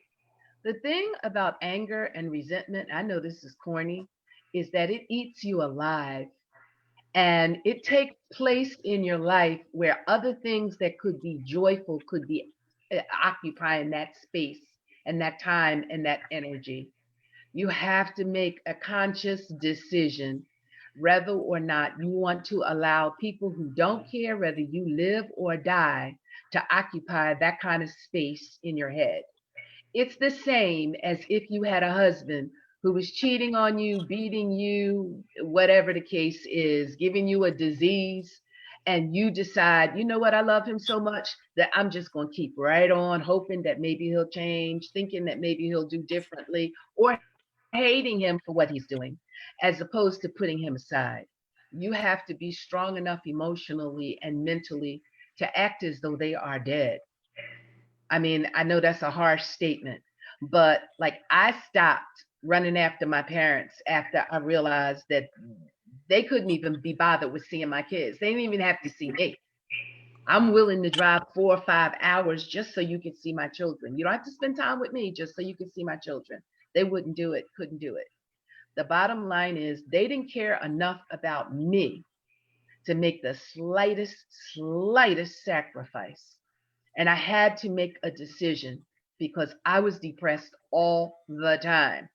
The thing about anger and resentment, I know this is corny, is that it eats you alive. And it takes place in your life where other things that could be joyful could be occupying that space and that time and that energy. You have to make a conscious decision whether or not you want to allow people who don't care whether you live or die to occupy that kind of space in your head. It's the same as if you had a husband who was cheating on you, beating you, whatever the case is, giving you a disease, and you decide, you know what, I love him so much that I'm just going to keep right on, hoping that maybe he'll change, thinking that maybe he'll do differently, or hating him for what he's doing, as opposed to putting him aside. You have to be strong enough emotionally and mentally to act as though they are dead. I mean, I know that's a harsh statement, but like I stopped running after my parents after I realized that they couldn't even be bothered with seeing my kids. They didn't even have to see me. I'm willing to drive 4 or 5 hours just so you can see my children. You don't have to spend time with me just so you can see my children. They wouldn't do it, couldn't do it. The bottom line is they didn't care enough about me to make the slightest sacrifice. And I had to make a decision because I was depressed all the time.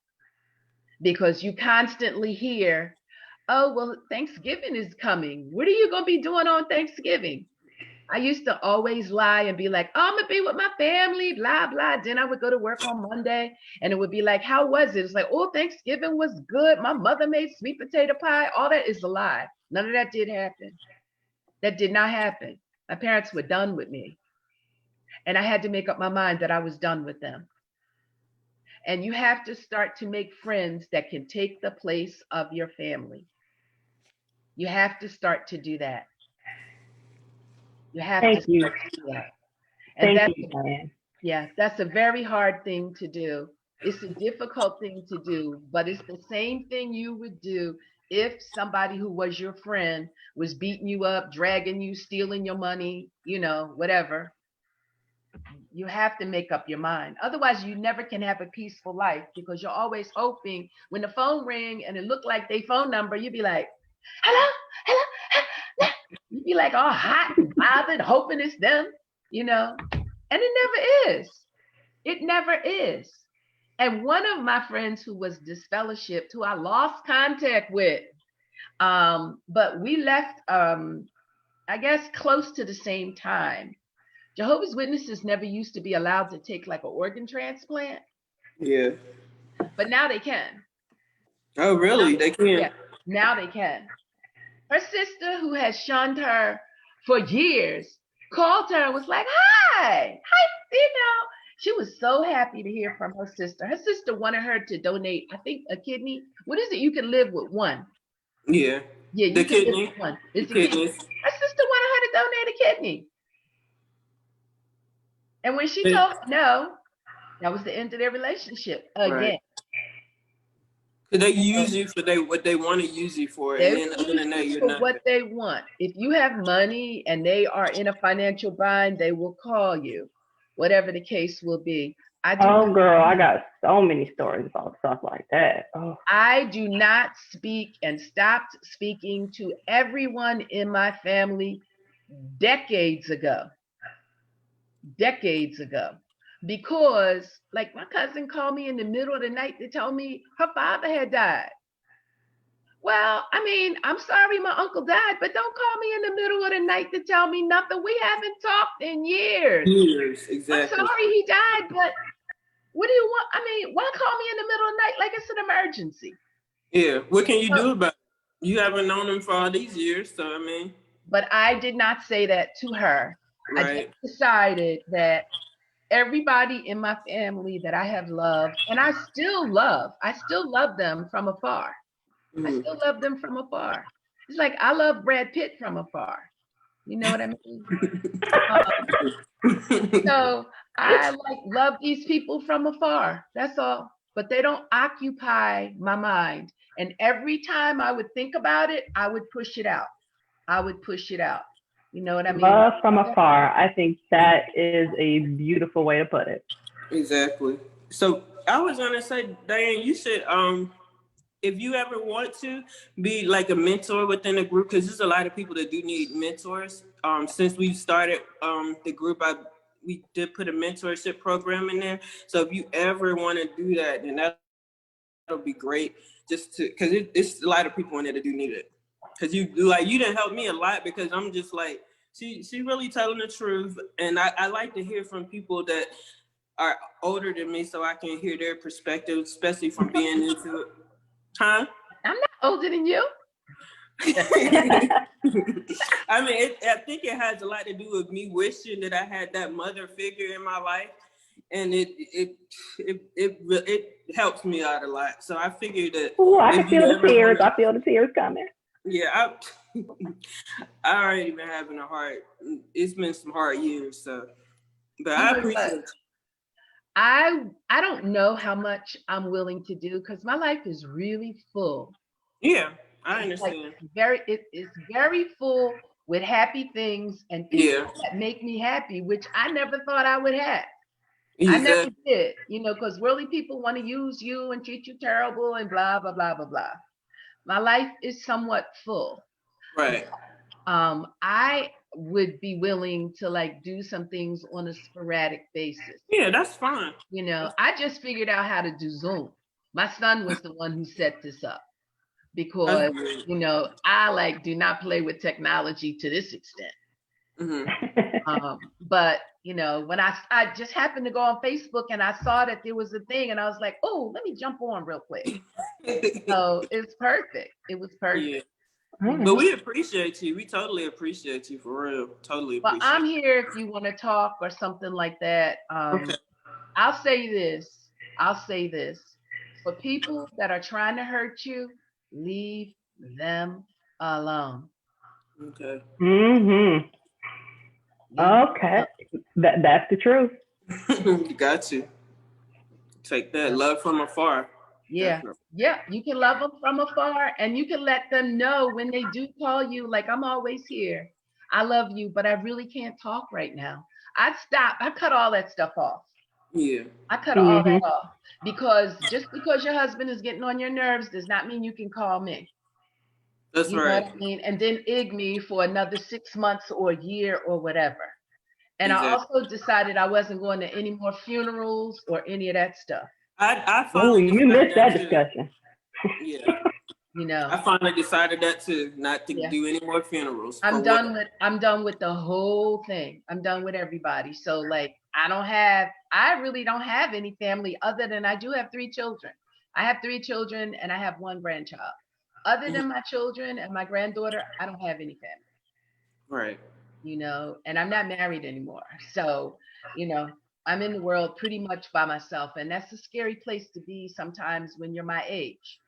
Because you constantly hear, oh, well, Thanksgiving is coming. What are you going to be doing on Thanksgiving? I used to always lie and be like, oh, I'm going to be with my family, blah, blah. Then I would go to work on Monday and it would be like, how was it? It's like, oh, Thanksgiving was good. My mother made sweet potato pie. All that is a lie. None of that did happen. That did not happen. My parents were done with me. And I had to make up my mind that I was done with them. And you have to start to make friends that can take the place of your family. You have to start to do that. You have to start to do that. And Thank you, Diane. Yeah, that's a very hard thing to do. It's a difficult thing to do, but it's the same thing you would do if somebody who was your friend was beating you up, dragging you, stealing your money, whatever. You have to make up your mind. Otherwise, you never can have a peaceful life because you're always hoping when the phone ring and it looked like their phone number, you'd be like, hello, hello, hello. You'd be like all hot and bothered, hoping it's them, and it never is. It never is. And one of my friends who was disfellowshipped, who I lost contact with, but we left, I guess, close to the same time. Jehovah's Witnesses never used to be allowed to take like an organ transplant. Yeah. But now they can. Oh, really? They can? Yeah, now they can. Her sister, who has shunned her for years, called her and was like, hi, she was so happy to hear from her sister. Her sister wanted her to donate, I think, a kidney. What is it? You can live with one. Yeah. Yeah, you the can kidney. live with one. It's a kidney. Her sister wanted her to donate a kidney. And when she told her no, that was the end of their relationship again. Right. They use you for what they want to use you for, and then other than that, you're not. What they want. If you have money and they are in a financial bind, they will call you, whatever the case will be. Girl, I got so many stories about stuff like that. Oh. I do not speak and stopped speaking to everyone in my family decades ago. Because like my cousin called me in the middle of the night to tell me her father had died. Well, I mean, I'm sorry my uncle died, but don't call me in the middle of the night to tell me nothing. We haven't talked in years. Years, exactly. I'm sorry he died, but what do you want? I mean, why call me in the middle of the night like it's an emergency? Yeah, what can you do about it? You haven't known him for all these years, so I mean. But I did not say that to her. Right. I just decided that everybody in my family that I have loved, and I still love them from afar. I still love them from afar. It's like I love Brad Pitt from afar. You know what I mean? So I love these people from afar. That's all. But they don't occupy my mind. And every time I would think about it, I would push it out. You know what I mean? Love from afar. I think that is a beautiful way to put it. Exactly. So I was gonna say, Diane, you should if you ever want to be like a mentor within a group, because there's a lot of people that do need mentors. Since we started the group, we did put a mentorship program in there. So if you ever want to do that, then that'll be great. Just to, because it's a lot of people in there that do need it. Because you didn't help me a lot, because I'm just like, she really telling the truth, and I like to hear from people that are older than me, so I can hear their perspective, especially from being into it. Huh? I'm not older than you. I mean, I think it has a lot to do with me wishing that I had that mother figure in my life, and it helps me out a lot. So I figured that. Oh, I can feel the tears. I feel the tears coming. Yeah, I already been having it's been some hard years, so, but I appreciate it. I don't know how much I'm willing to do, because my life is really full. Yeah, I understand. It's very full with happy things and things that make me happy, which I never thought I would have. I never did, because worldly people want to use you and treat you terrible and blah, blah, blah, blah, blah. My life is somewhat full. Right. I would be willing to like do some things on a sporadic basis. Yeah, that's fine. I just figured out how to do Zoom. My son was the one who set this up, because, I do not play with technology to this extent. Mm-hmm. But, when I just happened to go on Facebook and I saw that there was a thing, and I was like, oh, let me jump on real quick. So it's perfect. It was perfect. Yeah. But we appreciate you. We totally appreciate you, for real. Totally appreciate you. Well, I'm here if you want to talk or something like that. Okay. I'll say this. For people that are trying to hurt you, leave them alone. Okay. Mm-hmm. Okay. That's the truth. You got to. Take that. Love from afar. Yeah. Definitely. Yeah. You can love them from afar, and you can let them know when they do call you, like, I'm always here. I love you, but I really can't talk right now. I cut all that stuff off. Yeah. I cut all that off, because just because your husband is getting on your nerves does not mean you can call me. That's right. Know what I mean? And then ig me for another 6 months or a year or whatever. And exactly. I also decided I wasn't going to any more funerals or any of that stuff. I finally you missed that discussion. Yeah. I finally decided that too, not to do any more funerals. I'm done with the whole thing. I'm done with everybody. So like, I really don't have any family, other than I do have 3 children. I have 3 children and I have 1 grandchild. Other than my children and my granddaughter, I don't have any family. Right. And I'm not married anymore. So, I'm in the world pretty much by myself. And that's a scary place to be sometimes when you're my age.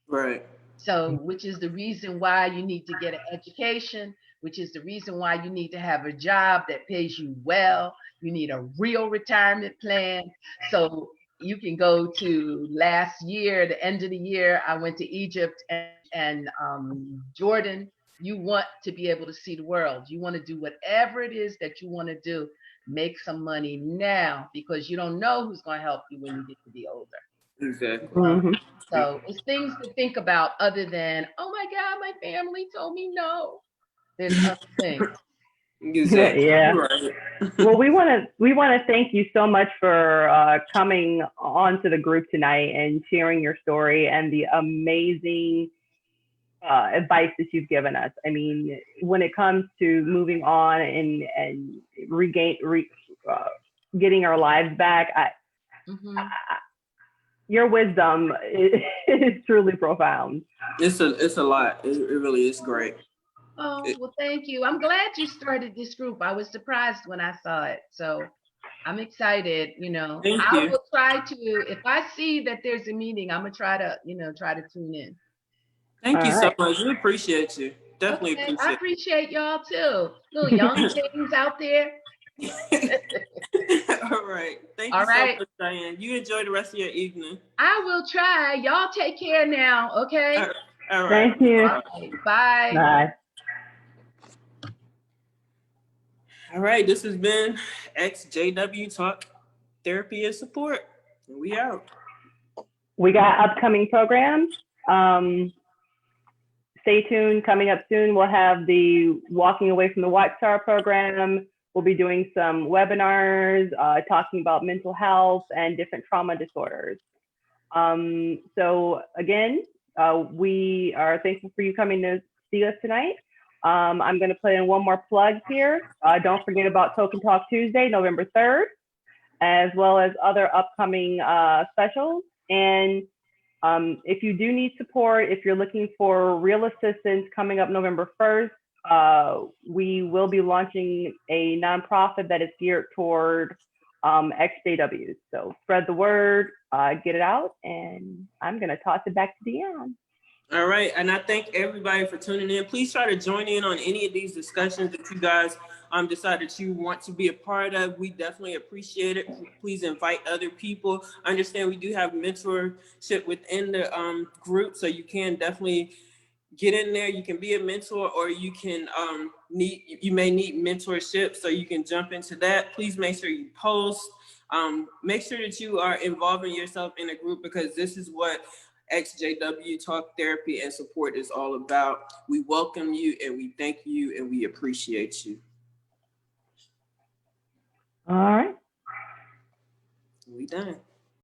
Right. So, which is the reason why you need to get an education, which is the reason why you need to have a job that pays you well. You need a real retirement plan. So you can go to last year, the end of the year, I went to Egypt and Jordan. You want to be able to see the world. You want to do whatever it is that you want to do. Make some money now, because you don't know who's going to help you when you get to be older. Exactly. So it's things to think about, other than, oh my God, my family told me no. There's other things. Exactly. Yeah. Well, we want to thank you so much for coming onto the group tonight and sharing your story and the amazing advice that you've given us. I mean, when it comes to moving on and getting our lives back, your wisdom is truly profound. It's a lot. It really is great. Oh, well, thank you. I'm glad you started this group. I was surprised when I saw it. So I'm excited, I will try to, if I see that there's a meeting, I'm going to try to tune in. Thank you so much. We appreciate you. Definitely appreciate I appreciate y'all too. Little young things out there. All right. Thank you so much, Diane. You enjoy the rest of your evening. I will try. Y'all take care now, okay? All right. Thank you. Right. Bye. Bye. All right. This has been XJW Talk Therapy and Support. And we out. we got upcoming programs. Stay tuned. Coming up soon, we'll have the Walking Away from the Watchtower program. We'll be doing some webinars talking about mental health and different trauma disorders. So again, we are thankful for you coming to see us tonight. I'm going to put in one more plug here. Don't forget about Token Talk Tuesday, November 3rd, as well as other upcoming specials. And if you do need support, if you're looking for real assistance coming up November 1st, we will be launching a nonprofit that is geared toward XJWs. So spread the word, get it out, and I'm going to toss it back to Deanne. All right, and I thank everybody for tuning in. Please try to join in on any of these discussions that you guys decide that you want to be a part of. We definitely appreciate it. Please invite other people. Understand we do have mentorship within the group, so you can definitely get in there. You can be a mentor, or you can you may need mentorship, so you can jump into that. Please make sure you post. Make sure that you are involving yourself in a group, because this is what XJW Talk Therapy and Support is all about. We welcome you, and we thank you, and we appreciate you. All right. We done.